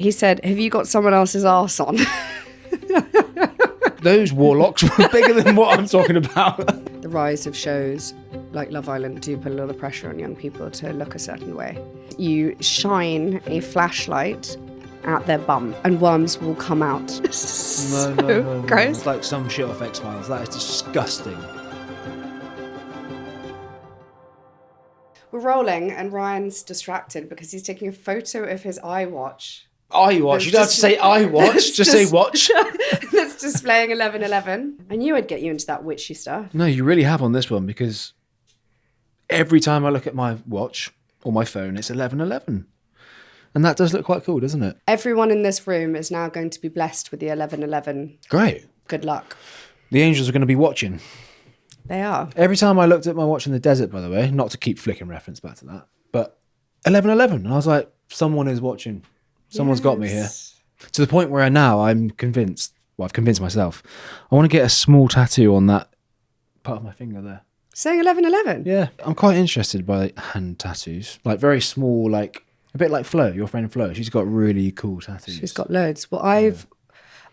He said, have you got someone else's arse on? Those warlocks were bigger than what I'm talking about. The rise of shows like Love Island do put a lot of pressure on young people to look a certain way. You shine a flashlight at their bum and worms will come out. No. Gross. It's like some shit off X-Files. That is disgusting. We're rolling and Ryan's distracted because he's taking a photo of his iWatch. iWatch. You don't have to say iWatch. Just say watch. That's displaying 11:11. I knew I'd get you into that witchy stuff. No, you really have on this one, because every time I look at my watch or my phone, it's 11:11. And that does look quite cool, doesn't it? Everyone in this room is now going to be blessed with the 11:11. Great. Good luck. The angels are going to be watching. They are. Every time I looked at my watch in the desert, by the way, not to keep flicking reference back to that, but 11:11. And I was like, someone is watching. Someone's got me here. To the point where I'm convinced, well, I've convinced myself, I want to get a small tattoo on that part of my finger there. Saying 11:11? Yeah. I'm quite interested by hand tattoos. Like very small, like a bit like Flo, your friend Flo. She's got really cool tattoos. She's got loads. Well,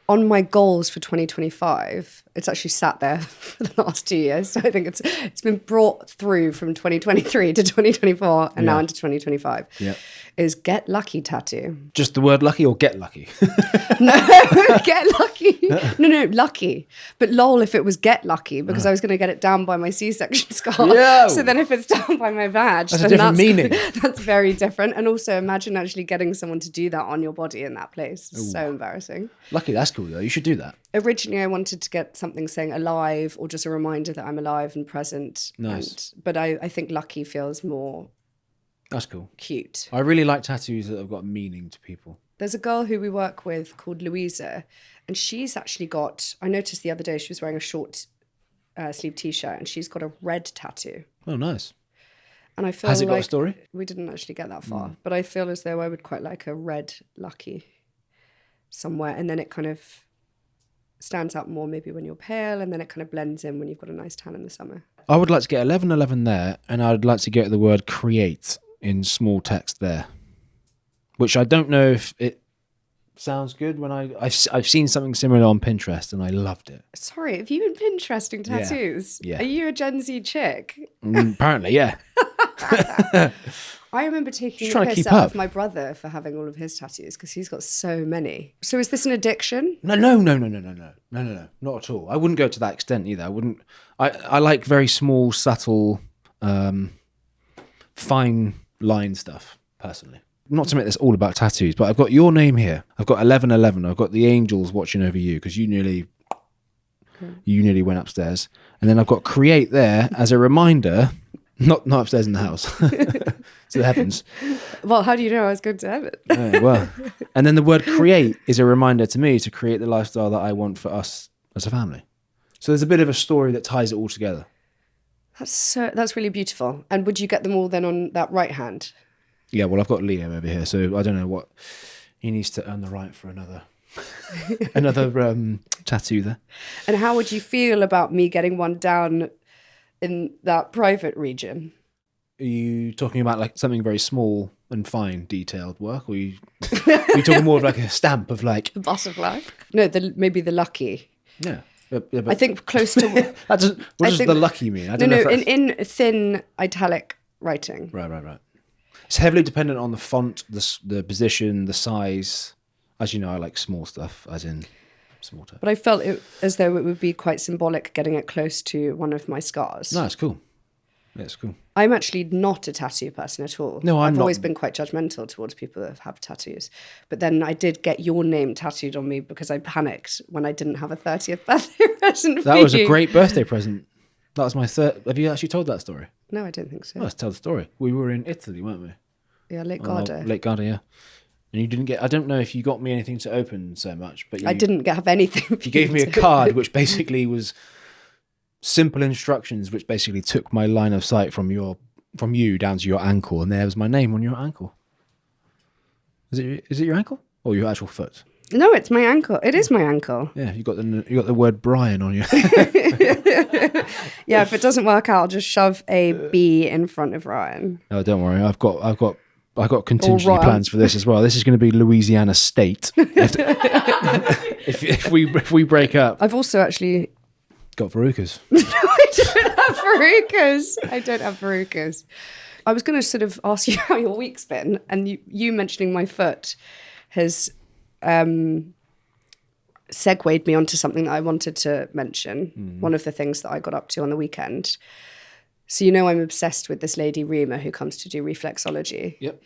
on my goals for 2025, it's actually sat there for the last 2 years. So I think it's been brought through from 2023 to 2024 and now into 2025. Yeah. Is get lucky tattoo. Just the word lucky or get lucky? No, get lucky. No, lucky. But lol if it was get lucky, because I was going to get it down by my C-section scar. Yo. So then if it's down by my vag, that's a different meaning. That's very different. And also imagine actually getting someone to do that on your body in that place. It's so embarrassing. Lucky, that's cool though. You should do that. Originally, I wanted to get something saying alive or just a reminder that I'm alive and present. Nice. But I think lucky feels more That's cool. cute. I really like tattoos that have got meaning to people. There's a girl who we work with called Louise, and she's actually got, I noticed the other day she was wearing a short sleeve t-shirt and she's got a red tattoo. Oh, nice. And I feel Has it like got a story? We didn't actually get that far, but I feel as though I would quite like a red lucky somewhere, and then it kind of stands out more maybe when you're pale, and then it kind of blends in when you've got a nice tan in the summer. I would like to get 11:11 there, and I'd like to get the word create in small text there, which I don't know if it sounds good. When I've seen something similar on Pinterest and I loved it. Sorry, have you been Pinteresting tattoos? Yeah. Are you a Gen Z chick? Apparently, yeah. I remember taking Just the trying to piss keep out up. of my brother for having all of his tattoos because he's got so many. So is this an addiction? No, not at all. I wouldn't go to that extent either. I like very small, subtle, fine line stuff, personally. Not to make this all about tattoos, but I've got your name here. I've got 11:11. I've got the angels watching over you because you nearly went upstairs. And then I've got create there as a reminder, not upstairs in the house, to the heavens. Well, how do you know I was going to heaven? Well, and then the word create is a reminder to me to create the lifestyle that I want for us as a family. So there's a bit of a story that ties it all together. That's really beautiful. And would you get them all then on that right hand? Yeah, well, I've got Leo over here, so I don't know what he needs to earn the right for another tattoo there. And how would you feel about me getting one down in that private region? Are you talking about like something very small and fine, detailed work, or are you talking more of like a stamp of like The butterfly? No, maybe the lucky. yeah? But I think close to. that doesn't. What does the lucky mean? I don't know. In thin italic writing. Right. It's heavily dependent on the font, the position, the size. As you know, I like small stuff, as in small text. But I felt as though it would be quite symbolic getting it close to one of my scars. No, it's cool. Yeah, it's cool. I'm actually not a tattoo person at all. No, I've not. always been quite judgmental towards people that have tattoos. But then I did get your name tattooed on me because I panicked when I didn't have a 30th birthday present for That was you. a great birthday present. That was my third. Have you actually told that story? No, I don't think so. Oh, let's tell the story. We were in Italy, weren't we? Yeah, Lake Garda. Lake Garda, yeah. And you didn't get. I don't know if you got me anything to open so much, but I didn't have anything. You gave me a card, which basically was simple instructions, which basically took my line of sight from you down to your ankle, and there was my name on your ankle. Is it your ankle or your actual foot? No, it's my ankle. It is my ankle. Yeah, you got the word Brian on your. Yeah, if it doesn't work out, I'll just shove a B in front of Ryan. No, don't worry. I've got I got contingency Royal. plans for this as well. This is going to be Louisiana State. if we break up, I've also actually got verrucas. I don't have verrucas. I was going to sort of ask you how your week's been, and you mentioning my foot has segued me onto something that I wanted to mention. One of the things that I got up to on the weekend. So I'm obsessed with this lady Rima who comes to do reflexology. Yep.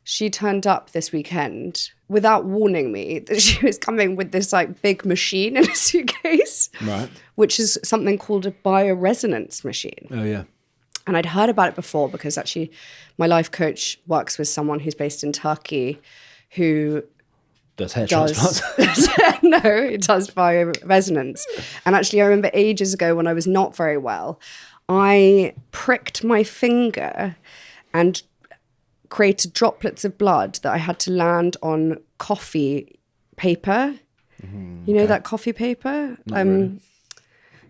She turned up this weekend without warning me that she was coming with this like big machine in a suitcase, Right. which is something called a bioresonance machine. Oh yeah. And I'd heard about it before because actually my life coach works with someone who's based in Turkey who Does hair transplants. No, it does bioresonance. And actually I remember ages ago when I was not very well, I pricked my finger and created droplets of blood that I had to land on coffee paper. That coffee paper? Really.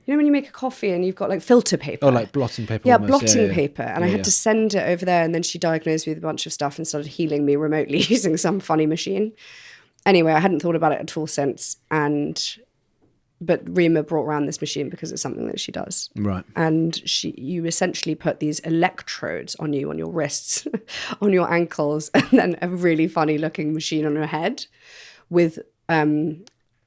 When you make a coffee and you've got like filter paper. Oh, like blotting paper. Yeah, almost. blotting paper. And I had to send it over there, and then she diagnosed me with a bunch of stuff and started healing me remotely using some funny machine. Anyway, I hadn't thought about it at all since. But Rima brought around this machine because it's something that she does. Right. And you essentially put these electrodes on you, on your wrists, on your ankles, and then a really funny looking machine on your head with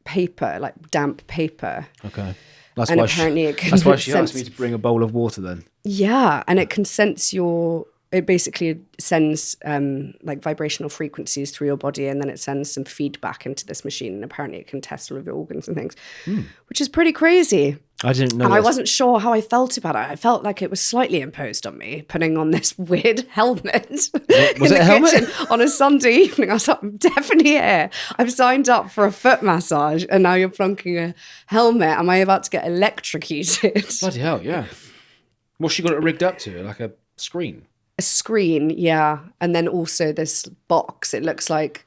paper, like damp paper. Okay. That's why she asked me to bring a bowl of water then. Yeah, and it can sense it basically sends like vibrational frequencies through your body, and then it sends some feedback into this machine, and apparently it can test all of your organs and things, which is pretty crazy. I didn't know. And I wasn't sure how I felt about it. I felt like it was slightly imposed on me, putting on this weird helmet. Was it a helmet? On a Sunday evening? I was like, I'm definitely here. I've signed up for a foot massage, and now you're plonking a helmet. Am I about to get electrocuted? Bloody hell, yeah. What's she got it rigged up to? Like a screen? A screen, yeah. And then also this box. It looks like,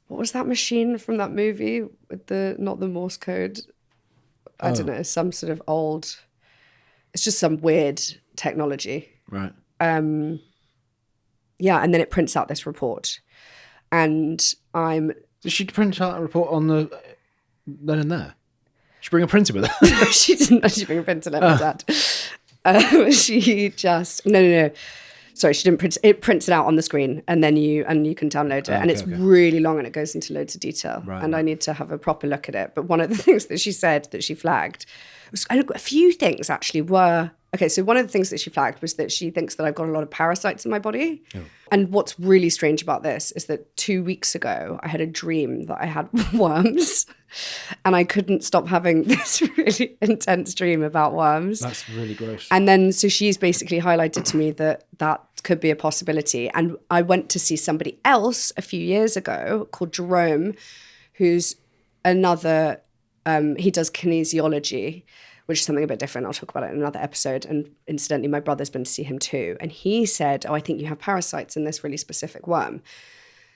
what was that machine from that movie with not the Morse code? I don't know, some sort of old, it's just some weird technology. Right. Yeah, and then it prints out this report. And Did she print out a report on the then and there? Did she bring a printer with her? She didn't actually bring a printer, let me dad. She just, no. Sorry, she didn't print it. Prints it out on the screen, and then you can download it. And it's really long, and it goes into loads of detail. Right, and I need to have a proper look at it. But one of the things that she said that she flagged, a few things actually were, okay, so one of the things that she flagged was that she thinks that I've got a lot of parasites in my body. Oh. And what's really strange about this is that 2 weeks ago, I had a dream that I had worms. And I couldn't stop having this really intense dream about worms. That's really gross. And then, so she's basically highlighted to me that could be a possibility. And I went to see somebody else a few years ago called Jerome, who's another, he does kinesiology, which is something a bit different. I'll talk about it in another episode. And incidentally, my brother's been to see him too. And he said, I think you have parasites in this really specific worm.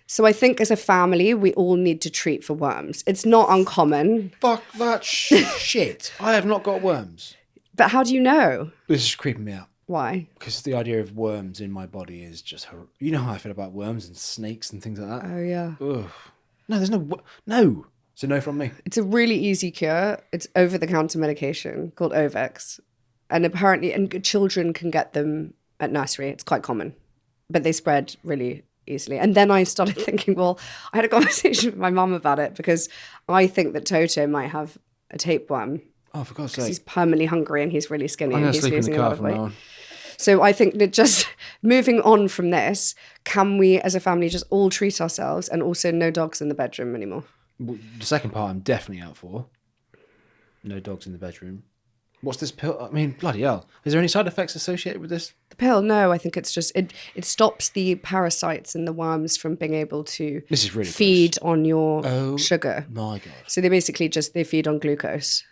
So I think as a family, we all need to treat for worms. It's not uncommon. Fuck that shit. I have not got worms. But how do you know? This is creeping me out. Why? Because the idea of worms in my body is just... You know how I feel about worms and snakes and things like that? Oh, yeah. Ugh. No, there's no... No. It's a no from me. It's a really easy cure. It's over-the-counter medication called Ovex. And apparently, children can get them at nursery. It's quite common. But they spread really easily. And then I started thinking, well, I had a conversation with my mum about it because I think that Toto might have a tapeworm. Oh, for God's sake. Because he's permanently hungry and he's really skinny and he's sleep losing in the a car lot of from weight. now on. So I think that just moving on from this, can we as a family just all treat ourselves and also no dogs in the bedroom anymore? Well, the second part I'm definitely out for. No dogs in the bedroom. What's this pill? I mean, bloody hell. Is there any side effects associated with this? The pill? No, I think it's just, it stops the parasites and the worms from being able to This is really feed gross. on your sugar. My God. So they basically they feed on glucose.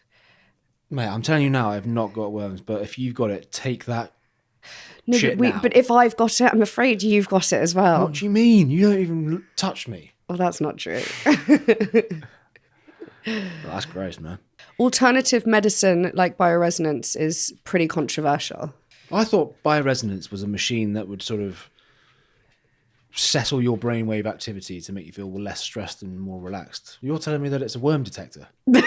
Mate, I'm telling you now, I've not got worms, but if you've got it, take that No, shit but, now. but if I've got it, I'm afraid you've got it as well. What do you mean? You don't even touch me. Well, that's not true. Well, that's gross, man. Alternative medicine like bioresonance is pretty controversial. I thought bioresonance was a machine that would sort of settle your brainwave activity to make you feel less stressed and more relaxed. You're telling me that it's a worm detector. This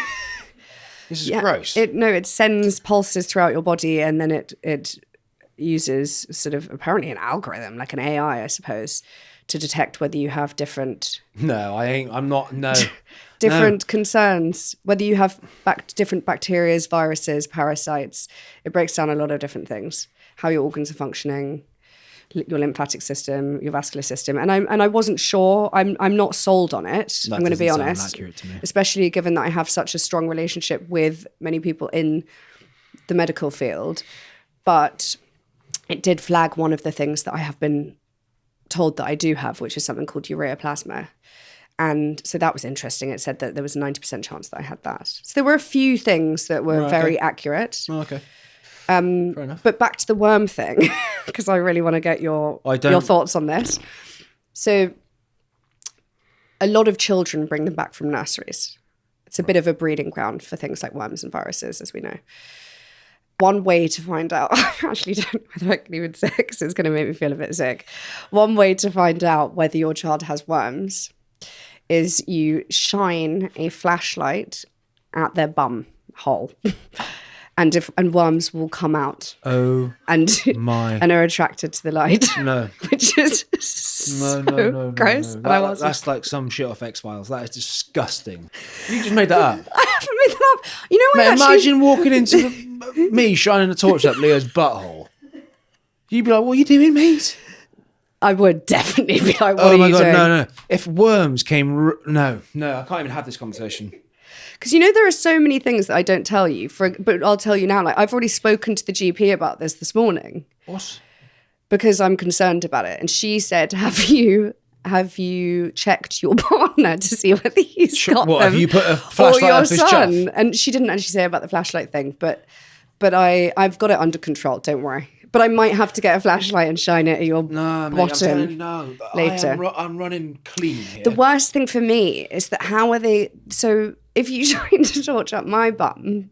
is gross. It sends pulses throughout your body, and then it uses sort of apparently an algorithm, like an AI, I suppose, to detect whether you have different... No, I ain't. I'm not. No. different concerns, whether you have different bacteria, viruses, parasites. It breaks down a lot of different things, how your organs are functioning, your lymphatic system, your vascular system. And I wasn't sure. I'm not sold on it. I'm going to be honest. Accurate to me. Especially given that I have such a strong relationship with many people in the medical field. But it did flag one of the things that I have been told that I do have, which is something called ureaplasma. And so that was interesting. It said that there was a 90% chance that I had that. So there were a few things that were very accurate. Oh, okay. Fair enough. But back to the worm thing, because I really want to get your thoughts on this. So a lot of children bring them back from nurseries. It's a bit of a breeding ground for things like worms and viruses, as we know. One way to find out, I actually don't know whether I can even say it because it's going to make me feel a bit sick. One way to find out whether your child has worms is you shine a flashlight at their bum hole. And worms will come out. Oh, and my. And are attracted to the light. No. Which is so gross. No. That's like some shit off X-Files. That is disgusting. You just made that up. I haven't made that up. You know what? Imagine walking into me shining a torch up Leo's butthole. You'd be like, what are you doing, mate? I would definitely be like, what are you doing? Oh my God, no. If worms came... No, I can't even have this conversation. Because there are so many things that I don't tell you, but I'll tell you now. Like, I've already spoken to the GP about this morning. What? Because I'm concerned about it. And she said, have you checked your partner to see whether he's got them? Have you put a flashlight up his chuff? And she didn't actually say about the flashlight thing, but I've got it under control, don't worry. But I might have to get a flashlight and shine it at your bottom I'm telling you, no. later. I'm running clean here. The worst thing for me is that how are they... So if you shine a torch up my bum,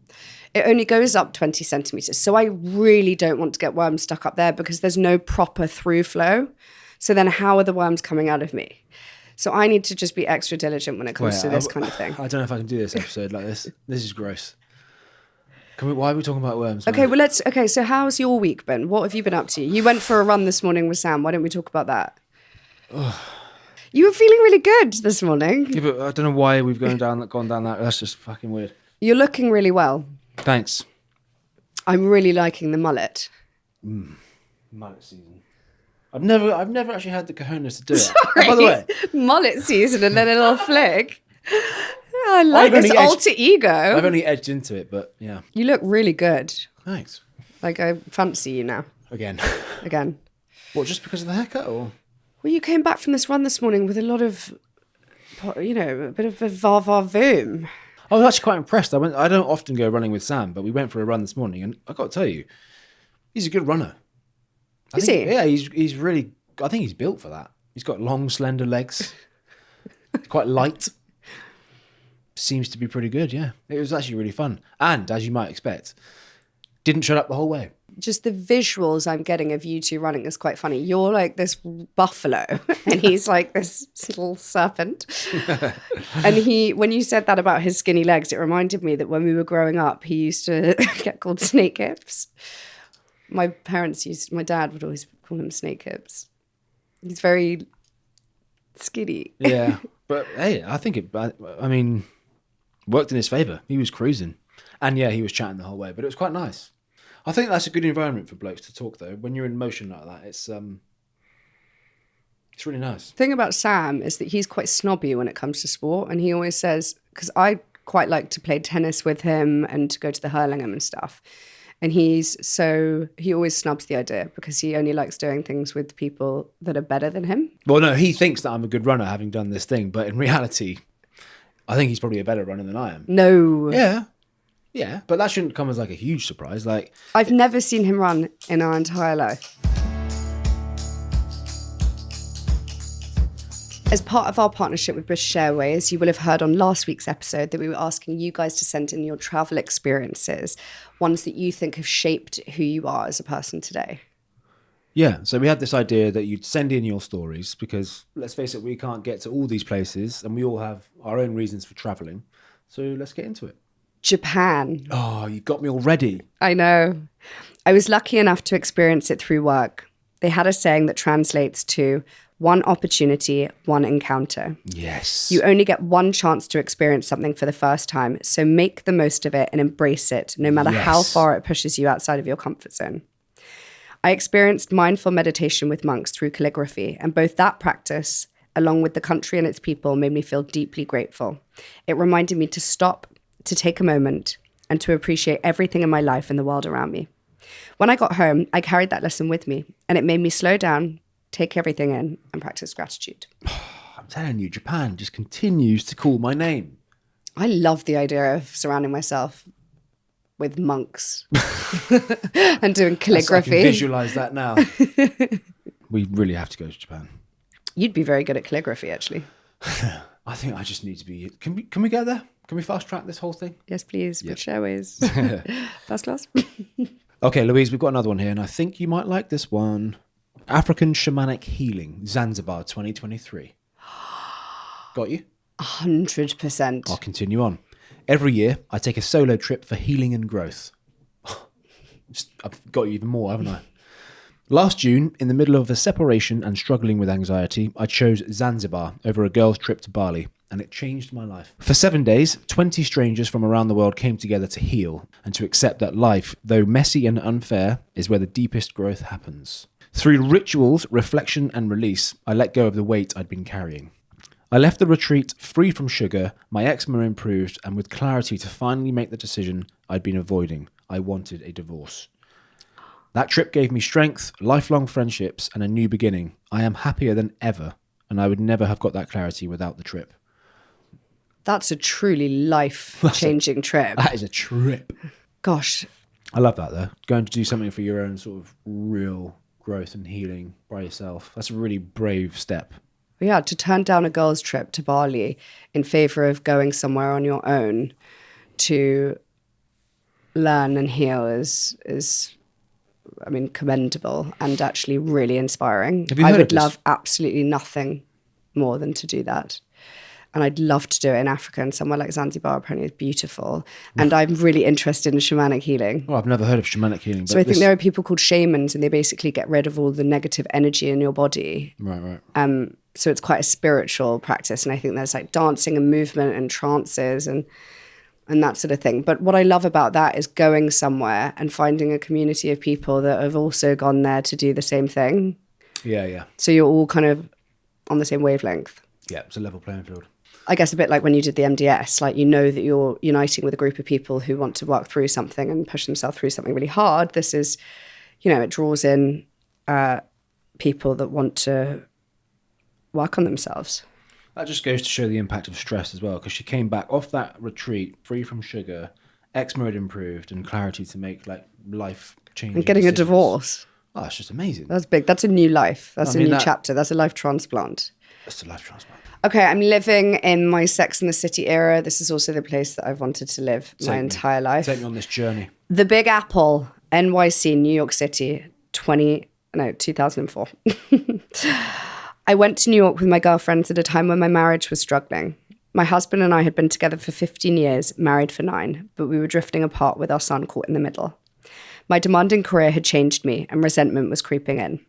it only goes up 20 centimetres. So I really don't want to get worms stuck up there because there's no proper through flow. So then how are the worms coming out of me? So I need to just be extra diligent when it comes to this kind of thing. I don't know if I can do this episode like this. This is gross. Why are we talking about worms? Okay, well so how's your week been? What have you been up to? You went for a run this morning with Sam. Why don't we talk about that? You were feeling really good this morning. Yeah, but I don't know why we've gone down that. That's just fucking weird. You're looking really well. Thanks. I'm really liking the mullet. Mullet season. I've never actually had the cojones to do it. Sorry. By the way, mullet season and then a little flick. I like this alter ego. I've only edged into it, but yeah. You look really good. Thanks. Like, I fancy you now. Again. What, just because of the haircut, or? Well, you came back from this run this morning with a lot of, a bit of a va-va-voom. I was actually quite impressed. I don't often go running with Sam, but we went for a run this morning, and I got to tell you, he's a good runner. Is he? Yeah, he's really... I think he's built for that. He's got long, slender legs. Quite light. Seems to be pretty good, yeah. It was actually really fun. And, as you might expect, didn't shut up the whole way. Just the visuals I'm getting of you two running is quite funny. You're like this buffalo and he's like this little serpent. And when you said that about his skinny legs, it reminded me that when we were growing up, he used to get called snake hips. My dad would always call him snake hips. He's very skinny. Yeah. But hey, I think worked in his favour. He was cruising. And yeah, he was chatting the whole way, but it was quite nice. I think that's a good environment for blokes to talk, though. When you're in motion like that, it's really nice. The thing about Sam is that he's quite snobby when it comes to sport, and he always says, because I quite like to play tennis with him and to go to the Hurlingham and stuff, and he always snubs the idea because he only likes doing things with people that are better than him. Well, no, he thinks that I'm a good runner having done this thing, but in reality, I think he's probably a better runner than I am. No. Yeah, but that shouldn't come as like a huge surprise. Like, I've never seen him run in our entire life. As part of our partnership with British Airways, you will have heard on last week's episode that we were asking you guys to send in your travel experiences, ones that you think have shaped who you are as a person today. Yeah, so we had this idea that you'd send in your stories because, let's face it, we can't get to all these places and we all have our own reasons for travelling. So let's get into it. Japan. Oh, you got me already. I know. I was lucky enough to experience it through work. They had a saying that translates to one opportunity, one encounter. Yes. You only get one chance to experience something for the first time, so make the most of it and embrace it, no matter how far it pushes you outside of your comfort zone. I experienced mindful meditation with monks through calligraphy, and both that practice, along with the country and its people, made me feel deeply grateful. It reminded me to stop, to take a moment, and to appreciate everything in my life and the world around me. When I got home, I carried that lesson with me, and it made me slow down, take everything in, and practice gratitude. I'm telling you, Japan just continues to call my name. I love the idea of surrounding myself with monks and doing calligraphy. I can visualize that now. We really have to go to Japan. You'd be very good at calligraphy, actually. I think I just need to be... Can we get there? Can we fast track this whole thing? Yes, please. Yep. Which airways? First class? Okay, Louise, we've got another one here, and I think you might like this one. African Shamanic Healing, Zanzibar 2023. Got you? 100%. I'll continue on. Every year, I take a solo trip for healing and growth. I've got you even more, haven't I? Last June, in the middle of a separation and struggling with anxiety, I chose Zanzibar over a girl's trip to Bali, and it changed my life. For 7 days, 20 strangers from around the world came together to heal and to accept that life, though messy and unfair, is where the deepest growth happens. Through rituals, reflection, and release, I let go of the weight I'd been carrying. I left the retreat free from sugar, my eczema improved, and with clarity to finally make the decision I'd been avoiding. I wanted a divorce. That trip gave me strength, lifelong friendships, and a new beginning. I am happier than ever, and I would never have got that clarity without the trip. That's a truly life-changing trip. That is a trip. Gosh. I love that, though. Going to do something for your own sort of real growth and healing by yourself. That's a really brave step. Yeah, to turn down a girl's trip to Bali in favor of going somewhere on your own to learn and heal is I mean, commendable and actually really inspiring. Have you heard I would of this? love absolutely nothing more than to do that. And I'd love to do it in Africa, and somewhere like Zanzibar apparently is beautiful. And I'm really interested in shamanic healing. Oh, I've never heard of shamanic healing. But So I think there are people called shamans, and they basically get rid of all the negative energy in your body. Right. So it's quite a spiritual practice. And I think there's like dancing and movement and trances and that sort of thing. But what I love about that is going somewhere and finding a community of people that have also gone there to do the same thing. Yeah. So you're all kind of on the same wavelength. Yeah, it's a level playing field. I guess a bit like when you did the MDS, like you know that you're uniting with a group of people who want to work through something and push themselves through something really hard. This is, it draws in people that want to work on themselves. That just goes to show the impact of stress as well, because she came back off that retreat free from sugar, eczema had improved, and clarity to make like life changing And getting decisions. a divorce. Oh, it's just amazing. That's big. That's a new life. That's I mean, a new chapter. That's a life transplant. That's a life transplant. Okay, I'm living in my Sex and the City era. This is also the place that I've wanted to live my entire life. Take me on this journey. The Big Apple, NYC, New York City, 2004. I went to New York with my girlfriends at a time when my marriage was struggling. My husband and I had been together for 15 years, married for 9, but we were drifting apart with our son caught in the middle. My demanding career had changed me, and resentment was creeping in.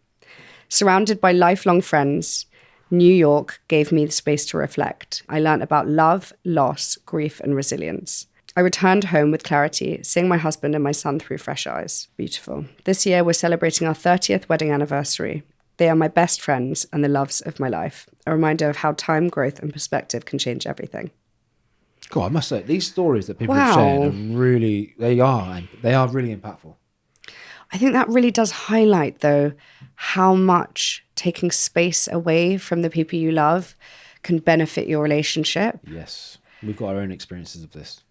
Surrounded by lifelong friends, New York gave me the space to reflect. I learned about love, loss, grief, and resilience. I returned home with clarity, seeing my husband and my son through fresh eyes. Beautiful. This year, we're celebrating our 30th wedding anniversary. They are my best friends and the loves of my life. A reminder of how time, growth, and perspective can change everything. God, I must say, these stories that people have shared are really, they are really impactful. I think that really does highlight, though, how much taking space away from the people you love can benefit your relationship. Yes. We've got our own experiences of this.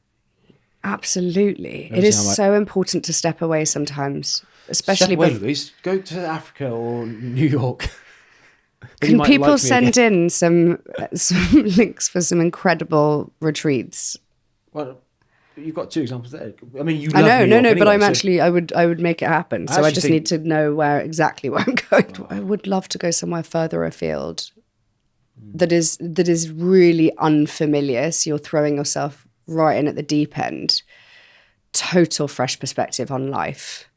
Absolutely. It is so important to step away sometimes, especially... Step away, Louise. Go to Africa or New York. Can people send in some links for some incredible retreats? Well, You've got two examples there. I mean, you I love know, New no, York no, but anyway, I'm so- actually, I would make it happen. So I actually just need to know exactly where I'm going. I would love to go somewhere further afield that is really unfamiliar. So you're throwing yourself right in at the deep end. Total fresh perspective on life.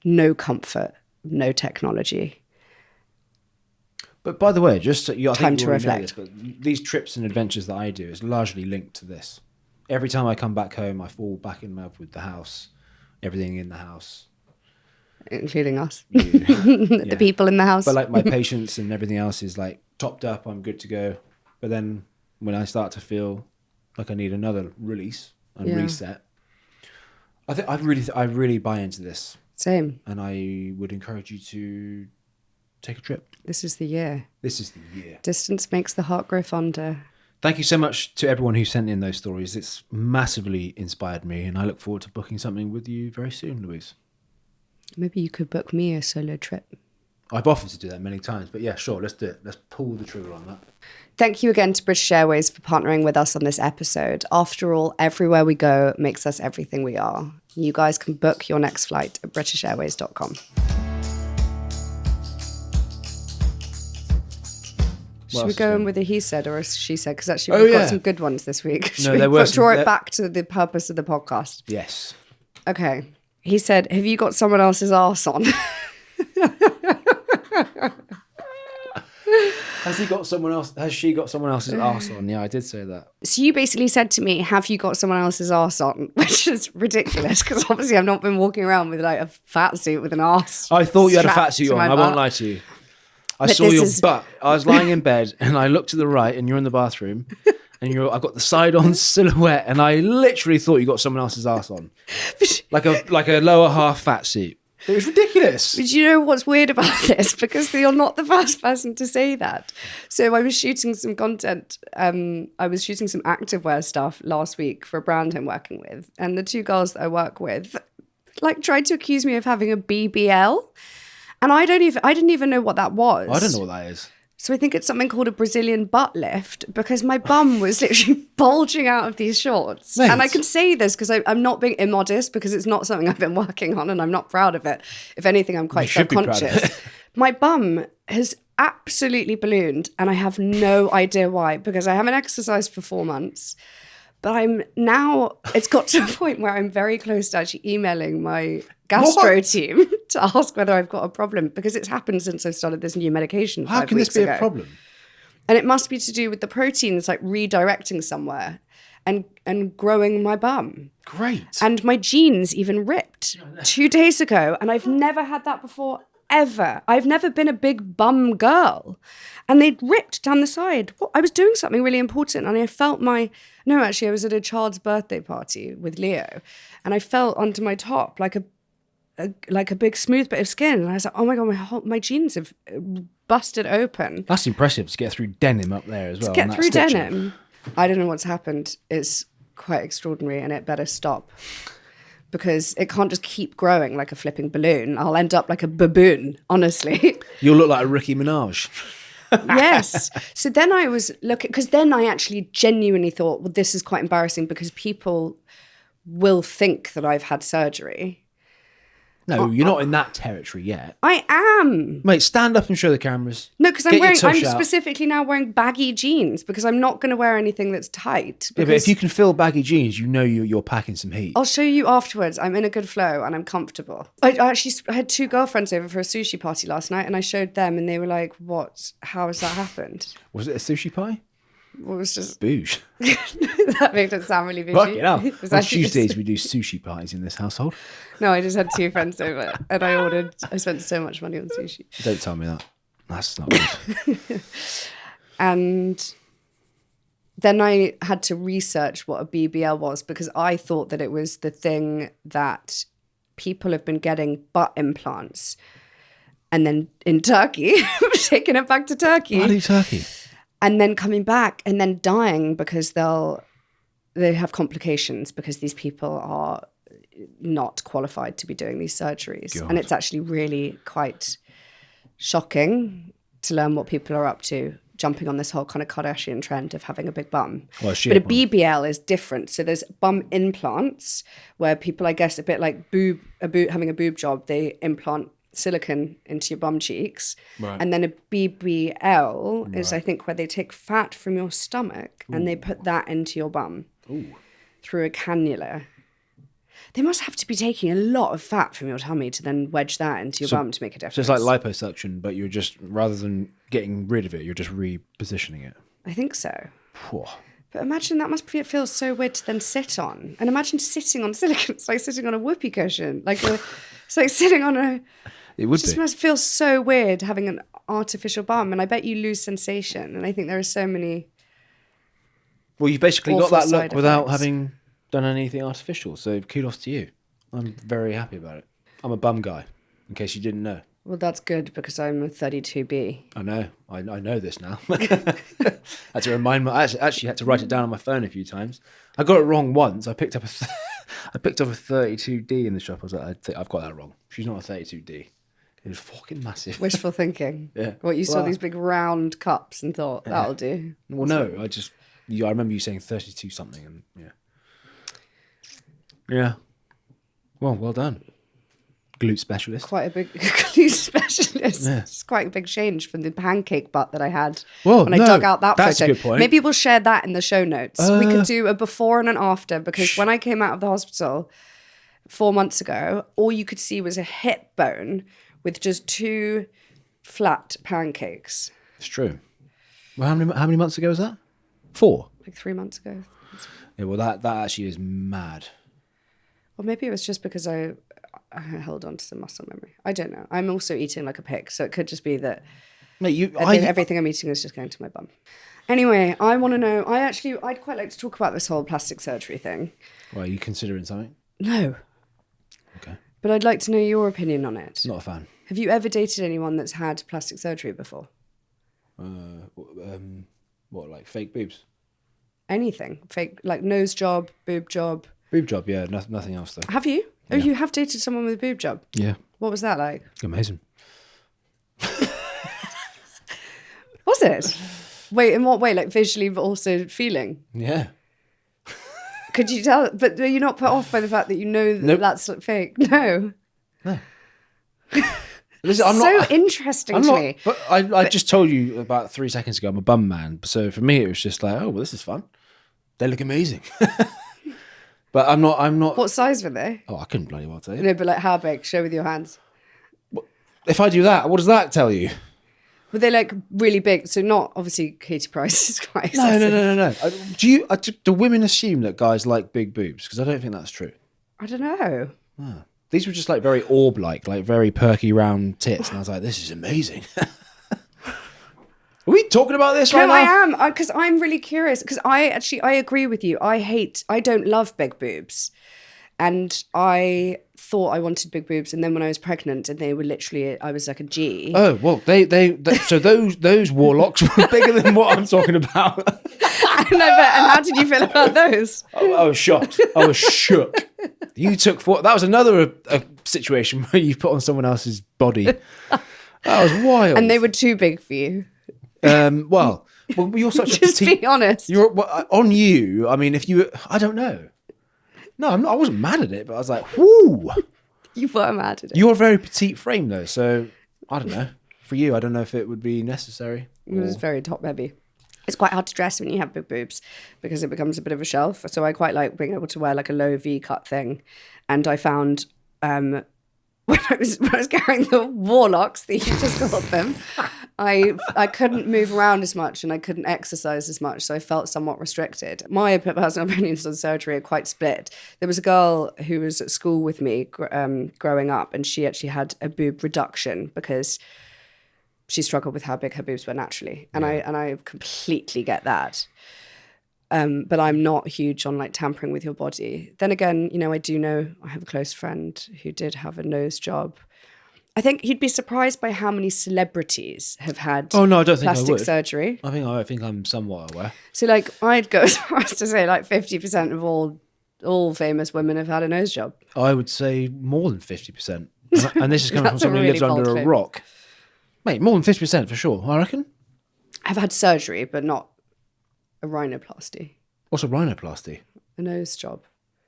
No comfort, no technology. But by the way, just so I Time think to you already know reflect. this, but these trips and adventures that I do is largely linked to this. Every time I come back home, I fall back in love with the house, everything in the house. Including us. You. The Yeah. people in the house. But like my patience and everything else is like topped up. I'm good to go. But then when I start to feel like I need another release and Yeah. reset, I think I really buy into this, Same. and I would encourage you to take a trip. This is the year. This is the year. Distance makes the heart grow fonder. Thank you so much to everyone who sent in those stories. It's massively inspired me, and I look forward to booking something with you very soon, Louise. Maybe you could book me a solo trip. I've offered to do that many times, but yeah, sure, let's do it. Let's pull the trigger on that. Thank you again to British Airways for partnering with us on this episode. After all, everywhere we go makes us everything we are. You guys can book your next flight at britishairways.com. Should we go in with a he said or a she said? Because actually we've got some good ones this week. Should we there were draw some- it back to the purpose of the podcast? Yes. Okay. He said, have you got someone else's arse on? Has he got someone else? Has she got someone else's arse on? Yeah, I did say that. So you basically said to me, have you got someone else's arse on? Which is ridiculous because obviously I've not been walking around with like a fat suit with an arse. I thought you had a strapped fat suit to on. my I won't butt. lie to you. I But saw this your is- butt. I was lying in bed and I looked to the right and you're in the bathroom and I've got the side on silhouette and I literally thought you got someone else's arse on. Like a lower half fat suit. It was ridiculous. But you know what's weird about this? Because you're not the first person to say that. So I was shooting some content. I was shooting some activewear stuff last week for a brand I'm working with. And the two girls that I work with like tried to accuse me of having a BBL. And I didn't even know what that was. I don't know what that is. So I think it's something called a Brazilian butt lift because my bum was literally bulging out of these shorts. Mate. And I can say this because I'm not being immodest because it's not something I've been working on and I'm not proud of it. If anything, I'm quite You should be proud of self-conscious. it. My bum has absolutely ballooned and I have no idea why because I haven't exercised for 4 months. But it's got to a point where I'm very close to actually emailing my gastro team to ask whether I've got a problem because it's happened since I started this new medication 5 How can this weeks be ago. a problem? And it must be to do with the proteins like redirecting somewhere and growing my bum. Great. And my jeans even ripped 2 days ago. And I've never had that before, ever. I've never been a big bum girl. And they'd ripped down the side. I was doing something really important and I felt I was at a child's birthday party with Leo and I felt onto my top like a big smooth bit of skin. And I was like, oh my God, my jeans have busted open. That's impressive to get through denim up there as well. Get and that through stitching. denim. I don't know what's happened. It's quite extraordinary and it better stop because it can't just keep growing like a flipping balloon. I'll end up like a baboon, honestly. You'll look like a Ricky Minaj. Yes. So then I was looking, because then I actually genuinely thought, well, this is quite embarrassing because people will think that I've had surgery. No, you're not in that territory yet. I am. Mate, stand up and show the cameras. No, because Get your I'm tush out. specifically now wearing baggy jeans because I'm not going to wear anything that's tight. Yeah, but because if you can fill baggy jeans, you know you're packing some heat. I'll show you afterwards. I'm in a good flow and I'm comfortable. I had 2 girlfriends over for a sushi party last night and I showed them and they were like, what? How has that happened? Was it a sushi pie? Well, it was just, Boosh. that made it sound really Fuck bitchy. it up. It was On actually just- Tuesdays, we do sushi pies in this household. No, I just had 2 friends over and I spent so much money on sushi. Don't tell me that. That's not good. And then I had to research what a BBL was because I thought that it was the thing that people have been getting butt implants and then in Turkey, taking it back to Turkey. Bloody turkey. And then coming back and then dying because they have complications because these people are not qualified to be doing these surgeries. God. And it's actually really quite shocking to learn what people are up to jumping on this whole kind of Kardashian trend of having a big bum. Well, she but a had one. BBL is different. So there's bum implants where people, I guess, a bit like having a boob job, they implant silicone into your bum cheeks. Right. And then a BBL is, I think, where they take fat from your stomach and they put that into your bum through a cannula. They must have to be taking a lot of fat from your tummy to then wedge that into your bum to make a difference. So it's like liposuction, but you're just, rather than getting rid of it, you're just repositioning it. I think so. Whew. But imagine that must feel so weird to then sit on. And imagine sitting on silicone. It's like sitting on a whoopee cushion. It's like sitting on a... It would just be. must feel so weird having an artificial bum. And I bet you lose sensation. And I think there are so many... Well, you've basically got awful that look side without effects. having done anything artificial. So kudos to you. I'm very happy about it. I'm a bum guy, in case you didn't know. Well, that's good because I'm a 32B. I know. I know this now. I had to remind me. I actually had to write it down on my phone a few times. I got it wrong once. I picked up a 32D in the shop. I was like, I've got that wrong. She's not a 32D. It was fucking massive. Wishful thinking. Yeah. What, you saw Well, these big round cups and thought, that'll do. Well, no. I remember you saying 32 something, and yeah. Well done. Glute specialist. Quite a big glue specialist. Yeah. It's quite a big change from the pancake butt that I had Well, when I no, dug out that that's photo. a good point. Maybe we'll share that in the show notes. We could do a before and an after because when I came out of the hospital 4 months ago, all you could see was a hip bone with just 2 flat pancakes. It's true. Well, how many months ago was that? 4. Like 3 months ago. Yeah. Well, that actually is mad. Or maybe it was just because I held on to some muscle memory. I don't know. I'm also eating like a pig, so it could just be that Mate, everything I'm eating is just going to my bum. Anyway, I want to know. I'd quite like to talk about this whole plastic surgery thing. Well, are you considering something? No, Okay. but I'd like to know your opinion on it. Not a fan. Have you ever dated anyone that's had plastic surgery before? What, like fake boobs? Anything fake, like nose job, boob job. Boob job, yeah. Nothing else though. Have you? Oh, you have dated someone with a boob job. Yeah. What was that like? Amazing. Was it? Wait, in what way? Like visually, but also feeling? Yeah. Could you tell? But are you not put off by the fact that you know that Nope. that's fake? No. Listen, I'm so not. interesting I'm to not. me. But I just told you about 3 seconds ago. I'm a bum man. So for me, it was just like, oh well, this is fun. They look amazing. But I'm not. What size were they? Oh, I couldn't bloody well tell you. No, but like how big? Show with your hands. If I do that, what does that tell you? Were they like really big? So not obviously Katie Price is quite No. excessive. Do women assume that guys like big boobs? Because I don't think that's true. I don't know. These were just like very orb-like, like very perky round tits, and I was like, "This is amazing." Are we talking about this right No, now? I am because I'm really curious because I agree with you. I don't love big boobs, and I thought I wanted big boobs, and then when I was pregnant, and they were literally, I was like a G. Oh well, so those warlocks were bigger than what I'm talking about. And how did you feel about those? I was shocked. I was shook. You took that was another situation where you put on someone else's body. That was wild. And they were too big for you. Well, you're such a Just petite. be honest. On you. I mean, if you, I don't know. No, I wasn't mad at it, but I was like, whoo. You were mad at it. You're a very petite frame though, so I don't know. For you, I don't know if it would be necessary. It was very top heavy. It's quite hard to dress when you have big boobs because it becomes a bit of a shelf. So I quite like being able to wear like a low V cut thing. And I found when I was carrying the warlocks that you just called them, I couldn't move around as much and I couldn't exercise as much. So I felt somewhat restricted. My personal opinions on surgery are quite split. There was a girl who was at school with me growing up, and she actually had a boob reduction because she struggled with how big her boobs were naturally. And I completely get that. But I'm not huge on like tampering with your body. Then again, I have a close friend who did have a nose job. I think you'd be surprised by how many celebrities have had Oh no, I don't think I plastic would. surgery. I think I'm somewhat aware. So like I'd go as far as to say like 50% of all famous women have had a nose job. I would say more than 50%. And this is coming from That's a someone who really lives under bold a claim. rock. Mate, more than 50% for sure, I reckon. I've had surgery, but not a rhinoplasty. What's a rhinoplasty? A nose job.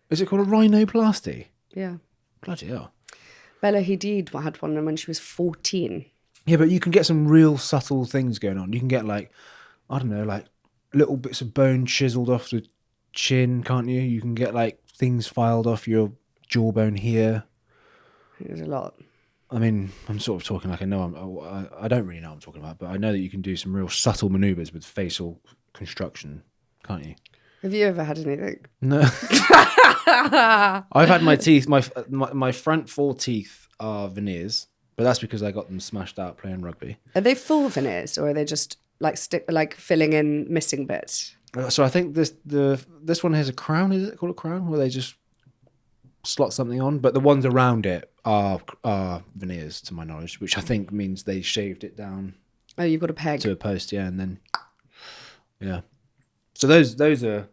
Is it called a rhinoplasty? Yeah. Bloody hell. Bella Hadid had one when she was 14. Yeah, but you can get some real subtle things going on. You can get like, I don't know, like little bits of bone chiseled off the chin, can't you? You can get like things filed off your jawbone here. There's a lot. I mean, I'm sort of talking like I don't really know what I'm talking about, but I know that you can do some real subtle maneuvers with facial construction, can't you? Have you ever had anything? No. I've had my teeth, my front 4 teeth are veneers, but that's because I got them smashed out playing rugby. Are they full veneers or are they just like filling in missing bits? So I think this one has a crown. Is it called a crown? Where they just slot something on, but the ones around it are veneers, to my knowledge, which I think means they shaved it down. Oh, you've got a peg to a post, yeah, and then yeah. So those are.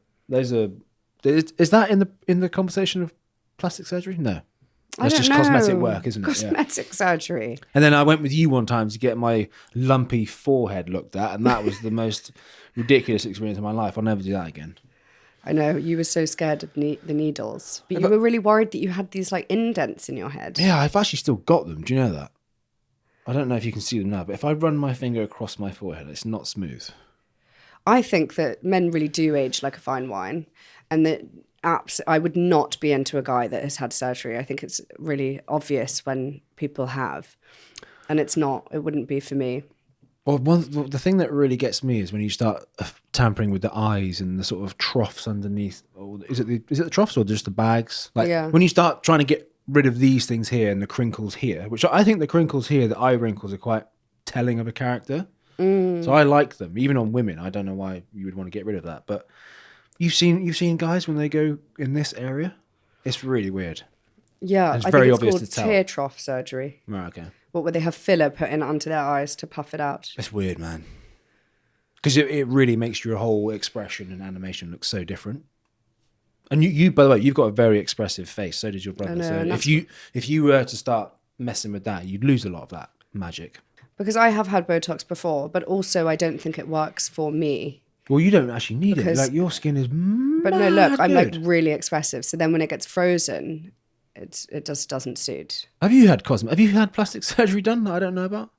Is that in the conversation of plastic surgery? No, it's just cosmetic work, isn't it? Cosmetic surgery. And then I went with you one time to get my lumpy forehead looked at, and that was the most ridiculous experience of my life. I'll never do that again. I know, you were so scared of the needles, but you were really worried that you had these like indents in your head. Yeah, I've actually still got them. Do you know that? I don't know if you can see them now, but if I run my finger across my forehead, it's not smooth. I think that men really do age like a fine wine, and that I would not be into a guy that has had surgery. I think it's really obvious when people have, and it wouldn't be for me. Well, the thing that really gets me is when you start tampering with the eyes and the sort of troughs underneath. Or is it the troughs or just the bags? Like when you start trying to get rid of these things here and the crinkles here, which I think the crinkles here, the eye wrinkles, are quite telling of a character. So I like them, even on women. I don't know why you would want to get rid of that, but you've seen guys when they go in this area, it's really weird. Yeah, it's very obvious to tell. Tear trough surgery. Right, okay. What would they have filler put in under their eyes to puff it out? It's weird, man. Because it really makes your whole expression and animation look so different. And you, by the way, you've got a very expressive face. So does your brother. So if you were to start messing with that, you'd lose a lot of that magic. Because I have had Botox before, but also I don't think it works for me. Well, you don't actually need it. Like your skin is. But no, look, I'm like really expressive. So then when it gets frozen, it just doesn't suit. Have you had plastic surgery done that I don't know about?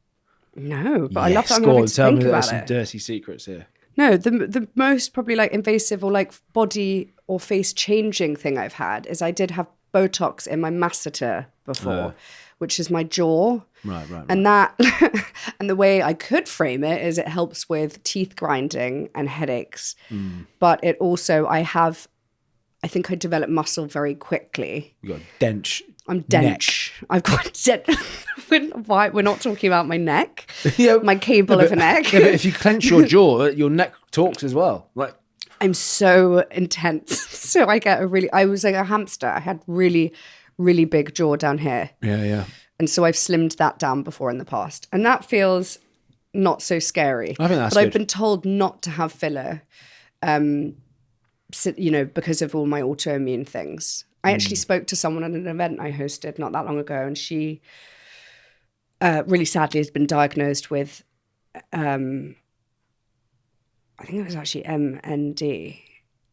No, but I love that I'm having to tell think me about there's some dirty secrets here. No, the most probably like invasive or like body or face changing thing I've had is I did have Botox in my masseter before, which is my jaw. Right. And that, and the way I could frame it is it helps with teeth grinding and headaches. But it also, I think I developed muscle very quickly. You got dench. I'm dench. I've got dench. We're not talking about my neck. Yeah, my cable of a neck. Yeah, but if you clench your jaw, your neck talks as well. Like I'm so intense. So I was like a hamster. I had really, really big jaw down here. Yeah. And so I've slimmed that down before in the past. And that feels not so scary. I think that's good. But I've been told not to have filler, because of all my autoimmune things. I actually spoke to someone at an event I hosted not that long ago, and she really sadly has been diagnosed with, I think it was actually MND,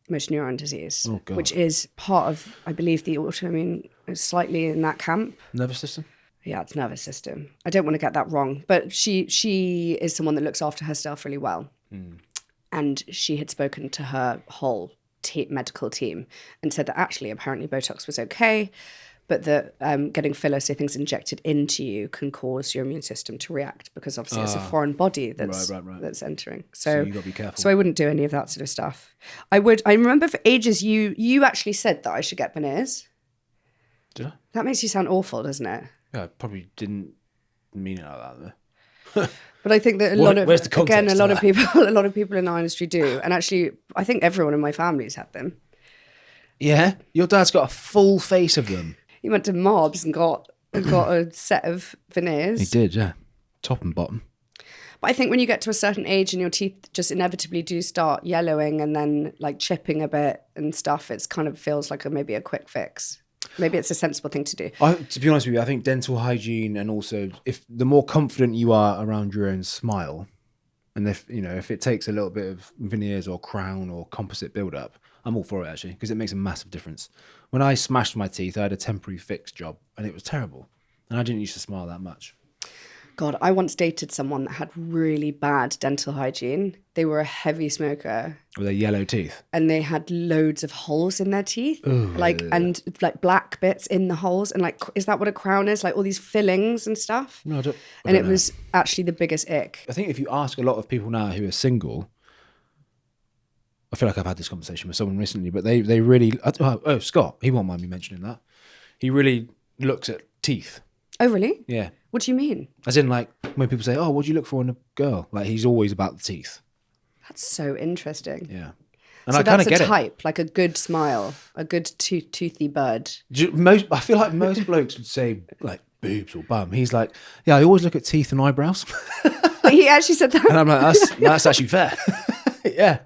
motor neuron disease, which is part of, I believe, the autoimmune, slightly in that camp. Nervous system? Yeah, it's nervous system. I don't want to get that wrong, but she is someone that looks after herself really well. And she had spoken to her whole medical team and said that actually apparently Botox was okay, but that getting filler, so things injected into you, can cause your immune system to react because obviously it's a foreign body that's that's entering. So you got to be careful. So I wouldn't do any of that sort of stuff. I remember for ages you actually said that I should get veneers. Did I? That makes you sound awful, doesn't it? Yeah, I probably didn't mean it like that though. But I think that a lot of people in our industry do, and actually, I think everyone in my family's had them. Yeah, your dad's got a full face of them. He went to Mobs and got a set of veneers. He did, yeah, top and bottom. But I think when you get to a certain age and your teeth just inevitably do start yellowing and then like chipping a bit and stuff, it's kind of feels like maybe a quick fix. Maybe it's a sensible thing to do. To be honest with you, I think dental hygiene, and also if the more confident you are around your own smile, And if it takes a little bit of veneers or crown or composite build up, I'm all for it actually, because it makes a massive difference. When I smashed my teeth, I had a temporary fix job and it was terrible. And I didn't used to smile that much. God, I once dated someone that had really bad dental hygiene. They were a heavy smoker. With their yellow teeth. And they had loads of holes in their teeth. Ooh. And black bits in the holes. And like, is that what a crown is? Like all these fillings and stuff? No, I don't it know. was actually the biggest ick. I think if you ask a lot of people now who are single, I feel like I've had this conversation with someone recently, but they really, Scott, he won't mind me mentioning that. He really looks at teeth. Oh, really? Yeah. What do you mean? As in, like, when people say, oh, what do you look for in a girl? Like, he's always about the teeth. That's so interesting. Yeah. And so I kind of that's get a type, like a good smile, a good toothy bird. I feel like most blokes would say, like, boobs or bum. He's like, yeah, I always look at teeth and eyebrows. He actually said that. And I'm like, that's actually fair. Yeah.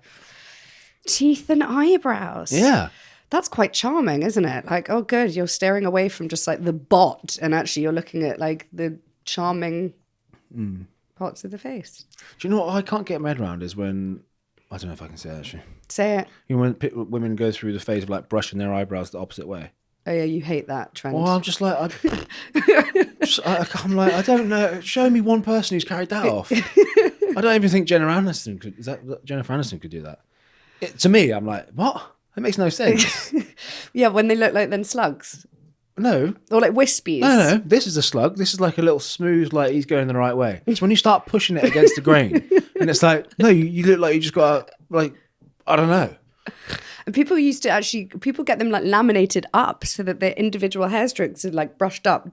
Teeth and eyebrows. Yeah. That's quite charming, isn't it? Like, oh, good. You're staring away from just like the bot, and actually you're looking at like the charming parts of the face. Do you know what I can't get my head around is when, I don't know if I can say it actually. Say it. You know, when women go through the phase of like brushing their eyebrows the opposite way. Oh yeah, you hate that trend. Well, I'm just like, I'm like, I don't know. Show me one person who's carried that off. I don't even think Jennifer Aniston could do that. To me, I'm like, what? It makes no sense. Yeah, when they look like then slugs. No. Or like wispies. No. This is a slug. This is like a little smooth, like he's going the right way. It's when you start pushing it against the grain. And it's like, no, you look like you just got, like, I don't know. And people get them like laminated up so that their individual hair strokes are like brushed up.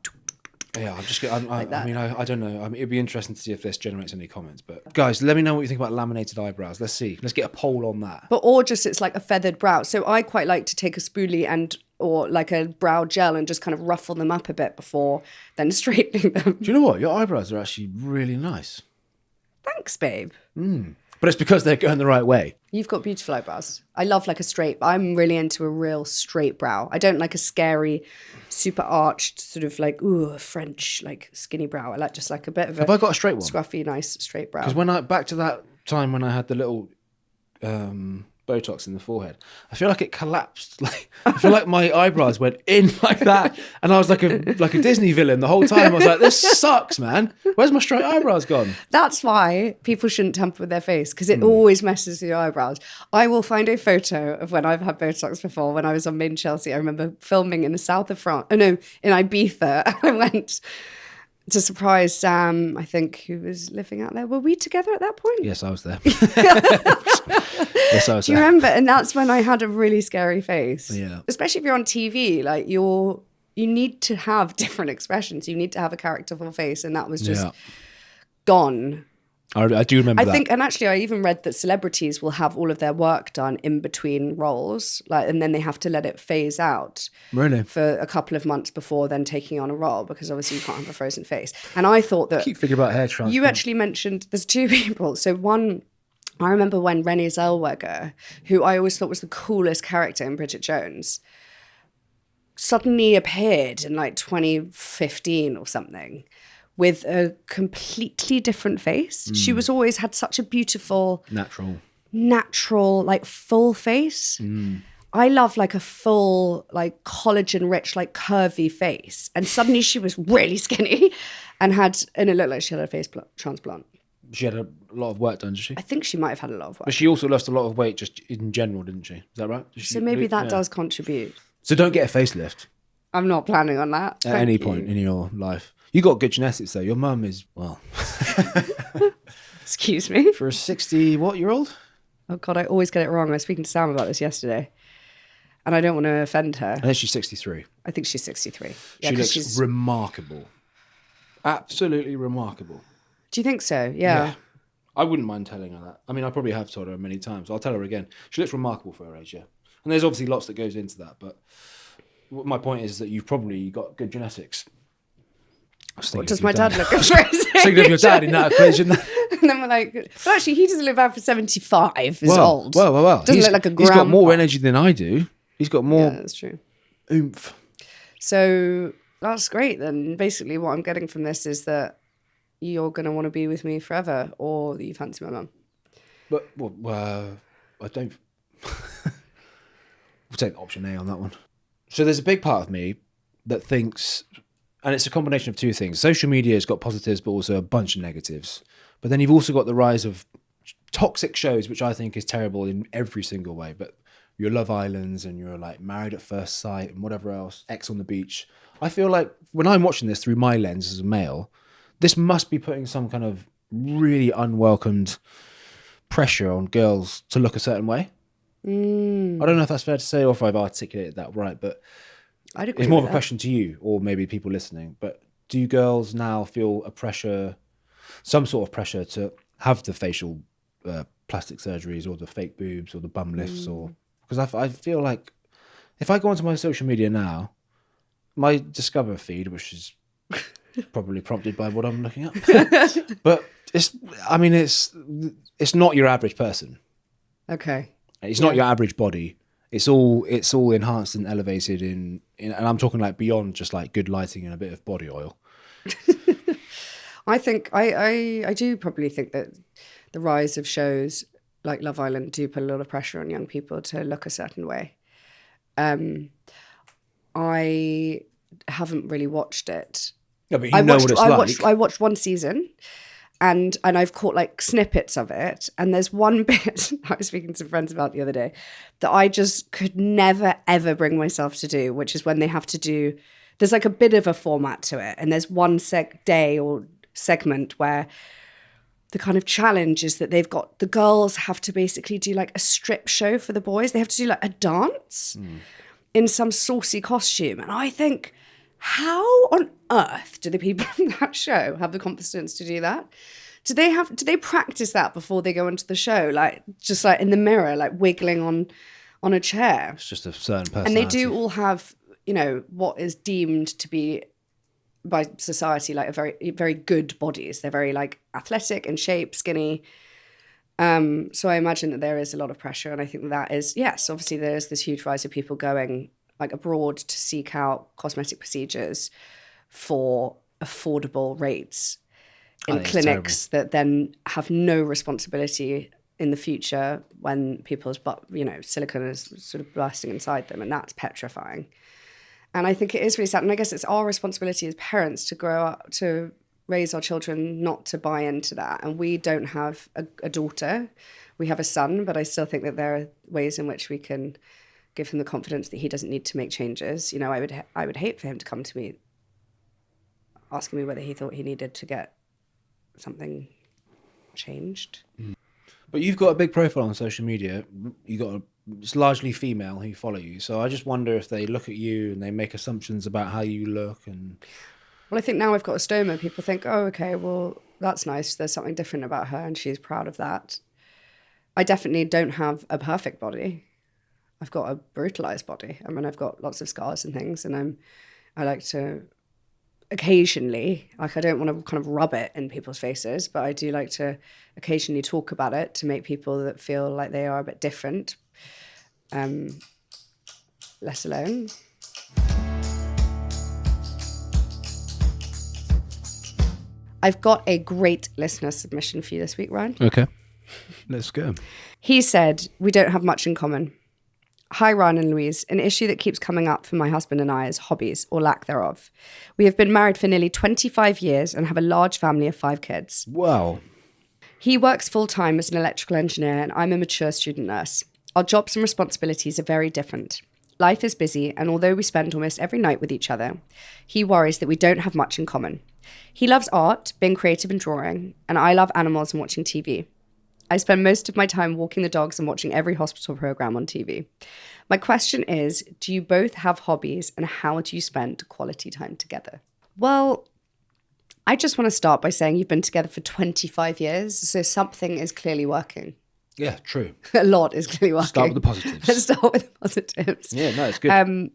Yeah, I mean, I don't know. I mean, it'd be interesting to see if this generates any comments. But guys, let me know what you think about laminated eyebrows. Let's see. Let's get a poll on that. Or just it's like a feathered brow. So I quite like to take a spoolie or like a brow gel and just kind of ruffle them up a bit before then straightening them. Do you know what? Your eyebrows are actually really nice. Thanks, babe. But it's because they're going the right way. You've got beautiful eyebrows. I love like a straight. I'm really into a real straight brow. I don't like a scary, super arched sort of like French like skinny brow. I like just like a bit of Have I got a straight one? Scruffy, nice straight brow. Because back to that time when I had the little Botox in the forehead, I feel like it collapsed. Like I feel like my eyebrows went in like that, and I was like a Disney villain the whole time. I was like, this sucks, man. Where's my straight eyebrows gone? That's why people shouldn't tamper with their face, because it always messes with your eyebrows. I will find a photo of when I've had Botox before. When I was on Main Chelsea, I remember filming in the south of France. Oh no, in Ibiza. I went to surprise Sam, I think, who was living out there. Were we together at that point? Yes, I was there. Yes, I was there. Do you remember? And that's when I had a really scary face. Yeah. Especially if you're on TV, like you need to have different expressions. You need to have a characterful face, and that was just gone. I do remember that. I think, and actually I even read that celebrities will have all of their work done in between roles, like, and then they have to let it phase out. Really? For a couple of months before then taking on a role, because obviously you can't have a frozen face. And I thought that... I keep thinking about hair transplant. You actually mentioned, there's two people. So one, I remember when Renée Zellweger, who I always thought was the coolest character in Bridget Jones, suddenly appeared in like 2015 or something, with a completely different face. She was always had such a beautiful... Natural, like full face. I love like a full, like collagen-rich, like curvy face. And suddenly she was really skinny and it looked like she had a face transplant. She had a lot of work done, did she? I think she might have had a lot of work. But she also lost a lot of weight just in general, didn't she? Is that right? So maybe that does contribute. So don't get a facelift. I'm not planning on that. At any point in your life. You got good genetics though. Your mum is, well... Excuse me? For a 60-what-year-old? Oh God, I always get it wrong. I was speaking to Sam about this yesterday. And I don't want to offend her. I think she's 63. I think she's 63. Yeah, she looks remarkable. Absolutely remarkable. Do you think so? Yeah. I wouldn't mind telling her that. I mean, I probably have told her many times. I'll tell her again. She looks remarkable for her age, yeah. And there's obviously lots that goes into that. But my point is that you've probably got good genetics. What does my dad look at? Thinking of your dad in that equation. And then we're like, but actually, he doesn't live out for 75. He's old. Well. Doesn't look like a grandpa. He's got more energy than I do. He's got more. Yeah, that's true. Oomph. So that's great then. Basically, what I'm getting from this is that you're going to want to be with me forever or that you fancy my mum. But I don't. We'll take option A on that one. So there's a big part of me that thinks, and it's a combination of two things. Social media has got positives, but also a bunch of negatives. But then you've also got the rise of toxic shows, which I think is terrible in every single way. But your Love Islands and your like Married at First Sight and whatever else, Ex on the Beach. I feel like when I'm watching this through my lens as a male, this must be putting some kind of really unwelcomed pressure on girls to look a certain way. I don't know if that's fair to say or if I've articulated that right, but I'd agree it's more with of a question to you or maybe people listening. But do girls now feel a pressure, some sort of pressure to have the facial plastic surgeries or the fake boobs or the bum lifts? Or because I feel like if I go onto my social media now, my Discover feed, which is probably prompted by what I'm looking at, but it's not your average person. Okay. It's not your average body. It's all enhanced and elevated in and I'm talking like beyond just like good lighting and a bit of body oil. I think I do probably think that the rise of shows like Love Island do put a lot of pressure on young people to look a certain way. I haven't really watched it. Yeah, but what it's like. I watched one season. And I've caught like snippets of it. And there's one bit I was speaking to some friends about the other day that I just could never, ever bring myself to do, which is when they have to do, there's like a bit of a format to it. And there's one day or segment where the kind of challenge is that the girls have to basically do like a strip show for the boys. They have to do like a dance in some saucy costume. And I think, how on earth do the people in that show have the confidence to do that? Do they practice that before they go into the show? Like just like in the mirror, like wiggling on a chair. It's just a certain personality. And they do all have, what is deemed to be by society like a very, very good bodies. They're very like athletic, in shape, skinny. So I imagine that there is a lot of pressure. And I think that is, yes, obviously there is this huge rise of people going like abroad to seek out cosmetic procedures for affordable rates in clinics that then have no responsibility in the future when people's silicone is sort of bursting inside them, and that's petrifying. And I think it is really sad. And I guess it's our responsibility as parents to grow up, to raise our children not to buy into that. And we don't have a daughter. We have a son, but I still think that there are ways in which we can give him the confidence that he doesn't need to make changes. I would hate for him to come to me asking me whether he thought he needed to get something changed. But you've got a big profile on social media. It's largely female who follow you. So I just wonder if they look at you and they make assumptions about how you look. And well, I think now I've got a stoma, people think, oh, okay, well, that's nice. There's something different about her and she's proud of that. I definitely don't have a perfect body. I've got a brutalized body. I mean, I've got lots of scars and things, and I like to occasionally, like I don't want to kind of rub it in people's faces, but I do like to occasionally talk about it to make people that feel like they are a bit different, less alone. I've got a great listener submission for you this week, Ryan. Okay, let's go. He said, we don't have much in common. Hi, Ryan and Louise. An issue that keeps coming up for my husband and I is hobbies, or lack thereof. We have been married for nearly 25 years and have a large family of 5 kids. Wow. He works full-time as an electrical engineer and I'm a mature student nurse. Our jobs and responsibilities are very different. Life is busy, and although we spend almost every night with each other, he worries that we don't have much in common. He loves art, being creative and drawing, and I love animals and watching TV. I spend most of my time walking the dogs and watching every hospital program on TV. My question is, do you both have hobbies, and how do you spend quality time together? Well, I just want to start by saying you've been together for 25 years, so something is clearly working. Yeah, true. A lot is clearly working. Start with the positives. Let's start with the positives. Yeah, no, it's good.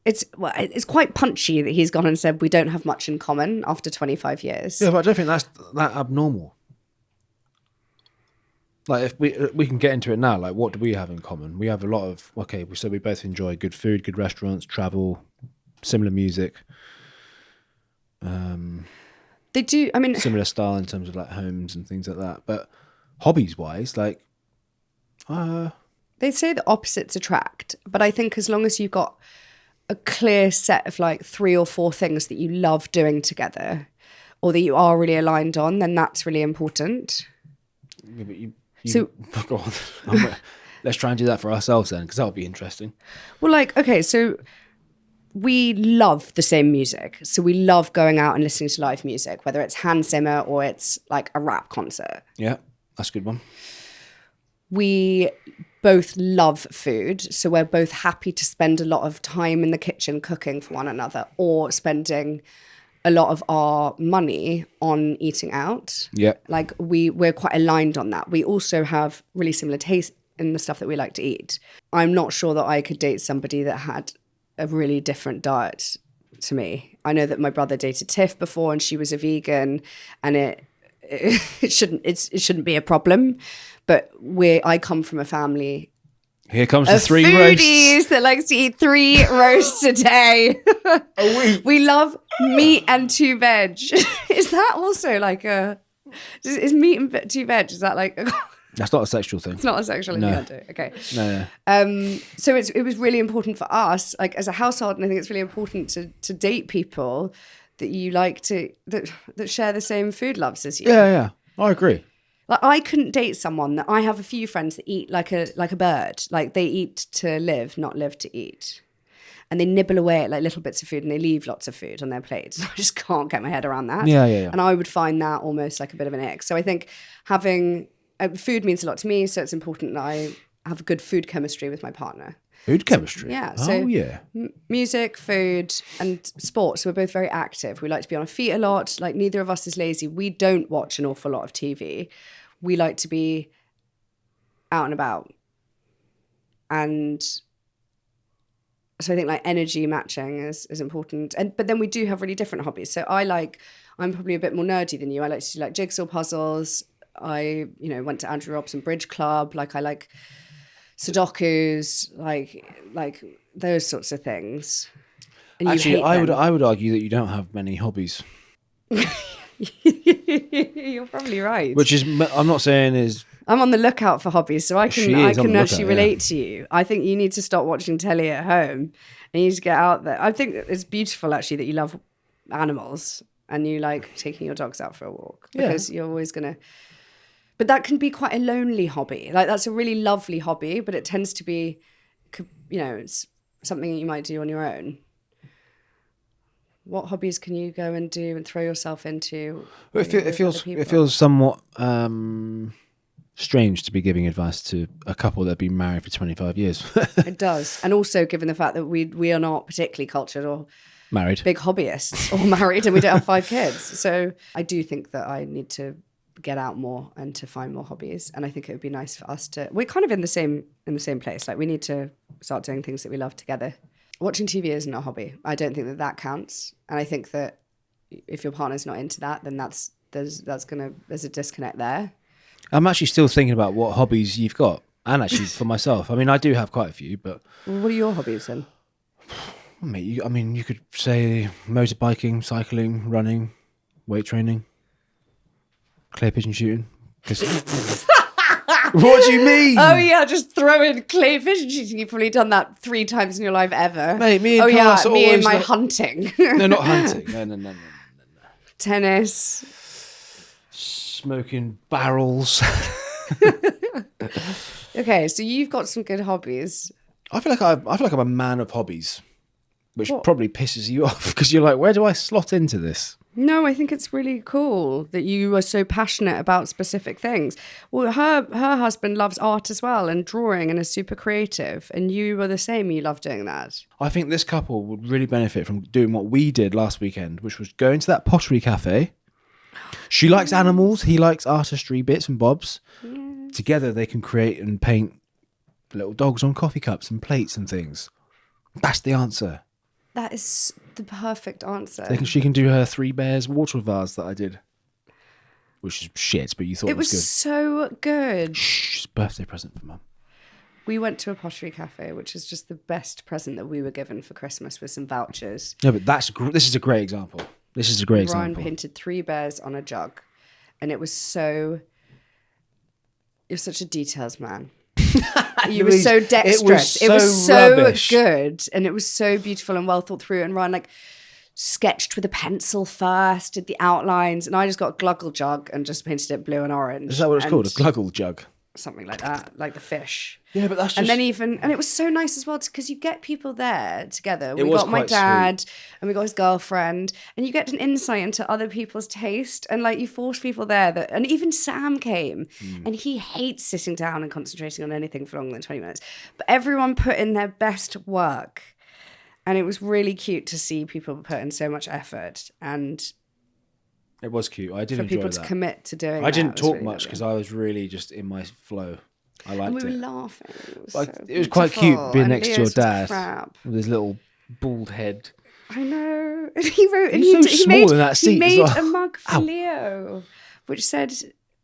It's quite punchy that he's gone and said we don't have much in common after 25 years. Yeah, but I don't think that's that abnormal. Like, if we can get into it now, like, what do we have in common? We have a lot of, so we both enjoy good food, good restaurants, travel, similar music. They do. I mean, similar style in terms of like homes and things like that. But hobbies wise, like, they say the opposites attract, but I think as long as you've got a clear set of like 3 or 4 things that you love doing together, or that you are really aligned on, then that's really important. yeah, but so go on. Let's try and do that for ourselves then, because that would be interesting. Well, like, okay, so we love the same music. So we love going out and listening to live music, whether it's Hans Zimmer or it's like a rap concert. Yeah, that's a good one. We both love food. So we're both happy to spend a lot of time in the kitchen cooking for one another, or spending a lot of our money on eating out. Yeah. Like we're quite aligned on that. We also have really similar taste in the stuff that we like to eat. I'm not sure that I could date somebody that had a really different diet to me. I know that my brother dated Tiff before, and she was a vegan, and it shouldn't be a problem. But I come from a family Here comes the of 3 foodies roasts. that likes to eat 3 roasts a day. A week. We love meat and 2 veg. Is that also like is meat and 2 veg? Is that like That's not a sexual thing. It's not a sexual innuendo. Okay. No. So it was really important for us, like as a household, and I think it's really important to date people that you like that share the same food loves as you. Yeah. I agree. Like I couldn't date someone that I have a few friends that eat like a bird. Like they eat to live, not live to eat. And they nibble away at like little bits of food, and they leave lots of food on their plates. I just can't get my head around that. Yeah. And I would find that almost like a bit of an ick. So I think having food means a lot to me, so it's important that I have a good food chemistry with my partner. Food chemistry? Yeah. Oh, So yeah. music, food, and sports. So we're both very active. We like to be on our feet a lot. Like neither of us is lazy. We don't watch an awful lot of TV. We like to be out and about. And so I think like energy matching is important. But then we do have really different hobbies. So I'm probably a bit more nerdy than you. I like to do like jigsaw puzzles. I, went to Andrew Robson Bridge Club. Like I like Sudokus, like those sorts of things. And Actually, you I hate would argue that you don't have many hobbies. You're probably right. Which is, I'm not saying is. I'm on the lookout for hobbies, so I She is on can the actually lookout, relate to you. I think you need to stop watching telly at home, and you need to get out there. I think it's beautiful actually that you love animals and you like taking your dogs out for a walk, because you're always gonna. But that can be quite a lonely hobby. Like that's a really lovely hobby, but it tends to be, it's something that you might do on your own. What hobbies can you go and do and throw yourself into? It feels somewhat strange to be giving advice to a couple that have been married for 25 years. It does. And also given the fact that we are not particularly cultured or Married. big hobbyists or married, and we don't have 5 kids. So I do think that I need to get out more and to find more hobbies. And I think it would be nice for us we're kind of in the same place. Like we need to start doing things that we love together. Watching TV isn't a hobby. I don't think that counts. And I think that if your partner's not into that, then there's a disconnect there. I'm actually still thinking about what hobbies you've got. And actually for myself, I mean, I do have quite a few, but... Well, what are your hobbies then? Mate, you could say motorbiking, cycling, running, weight training, clay pigeon shooting. What do you mean? Oh yeah, just throw in clay fishing shooting. You've probably done that 3 times in your life ever. Mate, me and me and my like... hunting. No, not hunting. No. Tennis. Smoking barrels. Okay, so you've got some good hobbies. I feel like I'm a man of hobbies, which probably pisses you off because you're like, where do I slot into this? No, I think it's really cool that you are so passionate about specific things. Well, her husband loves art as well and drawing and is super creative, and you are the same. You love doing that. I think this couple would really benefit from doing what we did last weekend, which was going to that pottery cafe. She likes animals. He likes artistry bits and bobs. Yeah. Together they can create and paint little dogs on coffee cups and plates and things. That's the answer. That is the perfect answer. She can do her 3 bears water vase that I did. Which is shit, but you thought it was good. It was so good. Shh, it's a birthday present for Mum. We went to a pottery cafe, which is just the best present that we were given for Christmas with some vouchers. No, but this is a great example. This is a great Ryan example. painted 3 bears on a jug. And it was you're such a details man. You were Louise, so dexterous. It was so rubbish. good. And it was so beautiful and well thought through. And Ryan like sketched with a pencil first, did the outlines. And I just got a gluggle jug and just painted it blue and orange. Is that what it's called? A gluggle jug? Something like that, like the fish. Yeah, but that's just... And then and it was so nice as well because you get people there together. We was got my quite dad and we got his girlfriend, and you get an insight into other people's taste, and like you force people there and even Sam came, and he hates sitting down and concentrating on anything for longer than 20 minutes. But everyone put in their best work, and it was really cute to see people put in so much effort and It was cute. I did for enjoy people that. to commit to doing. I didn't talk really much because I was really just in my flow. I liked and we it. were laughing. It was quite cute being and next to your Leo's was dad crap. with his little bald head. I know. He wrote, and He's so he small made, in that seat he as made well. a mug for Ow. Leo, which said,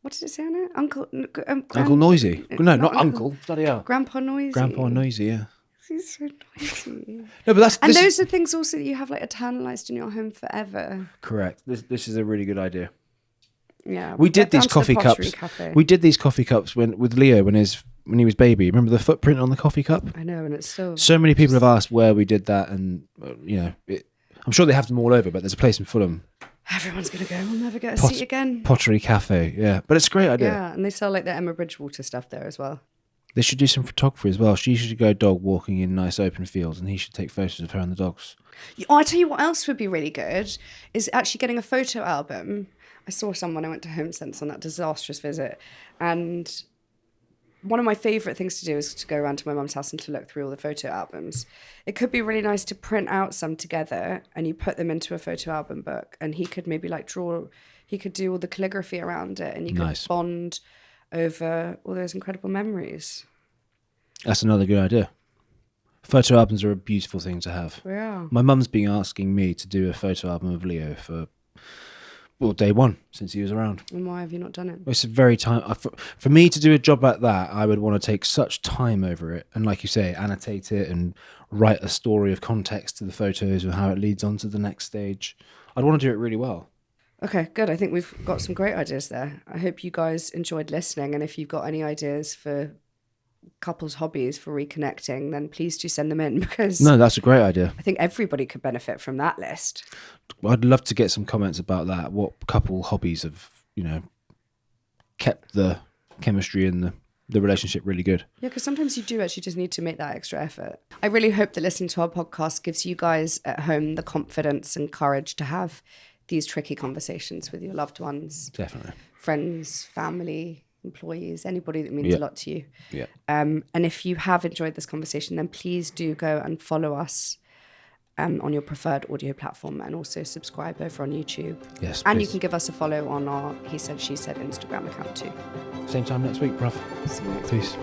what did it say on it? Uncle Noisy. No, not Uncle. Bloody hell. Grandpa Noisy. Grandpa Noisy, yeah. He's so noisy. No, but And those are things also that you have like eternalized in your home forever. correct. This is a really good idea. Yeah. We did get down these to the coffee pottery cups. cafe. We did these coffee cups with Leo when he was baby. Remember the footprint on the coffee cup? I know, and it's still. So many people have asked where we did that, and I'm sure they have them all over. But there's a place in Fulham, Everyone's going to go. We'll never get a seat again. Pottery Cafe. Yeah, but it's a great idea. Yeah, and they sell like the Emma Bridgewater stuff there as well. They should do some photography as well. She should go dog walking in nice open fields, and he should take photos of her and the dogs. I tell you what else would be really good is actually getting a photo album. I saw someone, I went to Home Sense on that disastrous visit, and one of my favourite things to do is to go around to my mum's house and to look through all the photo albums. It could be really nice to print out some together and you put them into a photo album book, and he could maybe like he could do all the calligraphy around it, and you could bond over all those incredible memories. That's another good idea. Photo albums are a beautiful thing to have. Yeah. My mum's been asking me to do a photo album of Leo for day one since he was around. And why have you not done it? It's a very time for me to do a job like that. I would want to take such time over it, and like you say, annotate it and write a story of context to the photos and how it leads on to the next stage. I'd want to do it really well. Okay, good. I think we've got some great ideas there. I hope you guys enjoyed listening, and if you've got any ideas for couples' hobbies for reconnecting, then please do send them in, because No, that's a great idea. I think everybody could benefit from that list. I'd love to get some comments about that. What couple hobbies have, kept the chemistry and the relationship really good? Yeah, because sometimes you do actually just need to make that extra effort. I really hope that listening to our podcast gives you guys at home the confidence and courage to have these tricky conversations with your loved ones. Definitely. Friends, family, employees, anybody that means a lot to you. Yeah. And if you have enjoyed this conversation, then please do go and follow us on your preferred audio platform, and also subscribe over on YouTube. Yes, And please. you can give us a follow on our He Said, She Said Instagram account too. Same time next week, bruv. See you next Peace.